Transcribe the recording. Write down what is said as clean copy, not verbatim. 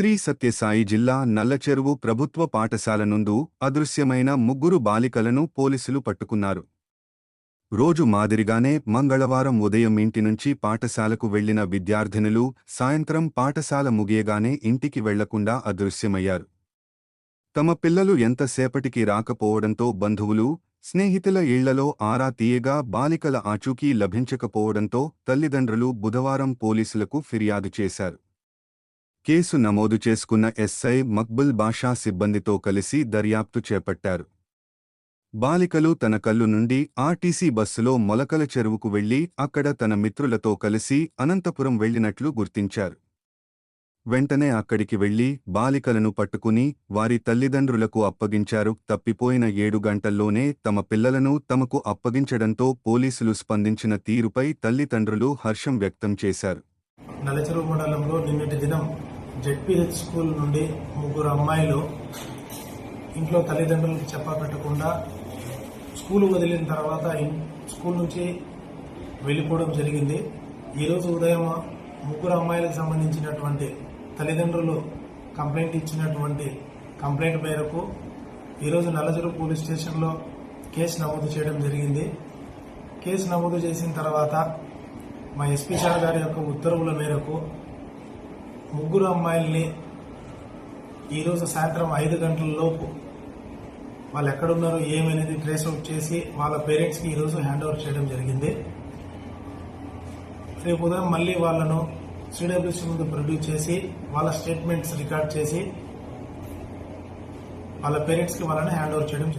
శ్రీ సత్యసాయి జిల్లా నల్లచెరువు ప్రభుత్వ పాఠశాల నందు అదృశ్యమైన ముగ్గురు బాలికలను పోలీసులు పట్టుకున్నారు. రోజు మాదిరిగానే మంగళవారం ఉదయం ఇంటి నుంచి పాఠశాలకు వెళ్లిన విద్యార్థినులు సాయంత్రం పాఠశాల ముగియగానే ఇంటికి వెళ్లకుండా అదృశ్యమయ్యారు. తమ పిల్లలు ఎంతసేపటికి రాకపోవడంతో బంధువులు, స్నేహితుల ఇళ్లలో ఆరా తీయగా బాలికల ఆచూకీ లభించకపోవడంతో తల్లిదండ్రులు బుధవారం పోలీసులకు ఫిర్యాదు చేశారు. కేసు నమోదు చేసుకున్న ఎస్ఐ మక్బుల్ బాషా సిబ్బందితో కలిసి దర్యాప్తు చేపట్టారు. బాలికలు తన కల్లు నుండి ఆర్టీసీ బస్సులో మొలకల చెరువుకు వెళ్లి అక్కడ తన మిత్రులతో కలిసి అనంతపురం వెళ్లినట్లు గుర్తించారు. వెంటనే అక్కడికి వెళ్లి బాలికలను పట్టుకుని వారి తల్లిదండ్రులకు అప్పగించారు. తప్పిపోయిన 7 గంటల్లోనే తమ పిల్లలను తమకు అప్పగించడంతో పోలీసులు స్పందించిన తీరుపై తల్లిదండ్రులు హర్షం వ్యక్తం చేశారు. నల్లచెరువు మండలంలో నిన్నటి దినం జెడ్పీహెచ్ స్కూల్ నుండి ముగ్గురు అమ్మాయిలు ఇంట్లో తల్లిదండ్రులకు చెప్పపెట్టకుండా స్కూల్ వదిలిన తర్వాత స్కూల్ నుంచి వెళ్ళిపోవడం జరిగింది. ఈరోజు ఉదయం ముగ్గురు అమ్మాయిలకు సంబంధించినటువంటి తల్లిదండ్రులు కంప్లైంట్ ఇచ్చినటువంటి కంప్లైంట్ మేరకు ఈరోజు నల్లచెరువు పోలీస్ స్టేషన్లో కేసు నమోదు చేయడం జరిగింది. కేసు నమోదు చేసిన తర్వాత మా ఎస్పీ సార్ గారి యొక్క ఉత్తర్వుల మేరకు ముగ్గురు అమ్మాయిల్ని ఈరోజు సాయంత్రం 5 గంటల లోపు వాళ్ళు ఎక్కడున్నారో ఏమనేది ట్రేస్ అవుట్ చేసి వాళ్ళ పేరెంట్స్కి ఈరోజు హ్యాండ్ ఓవర్ చేయడం జరిగింది. రేపు ఉదయం మళ్ళీ వాళ్ళను సిడబ్ల్యూసీ ముందు ప్రొడ్యూస్ చేసి వాళ్ళ స్టేట్మెంట్స్ రికార్డ్ చేసి వాళ్ళ పేరెంట్స్కి వాళ్ళని హ్యాండ్ ఓవర్ చేయడం జరిగింది.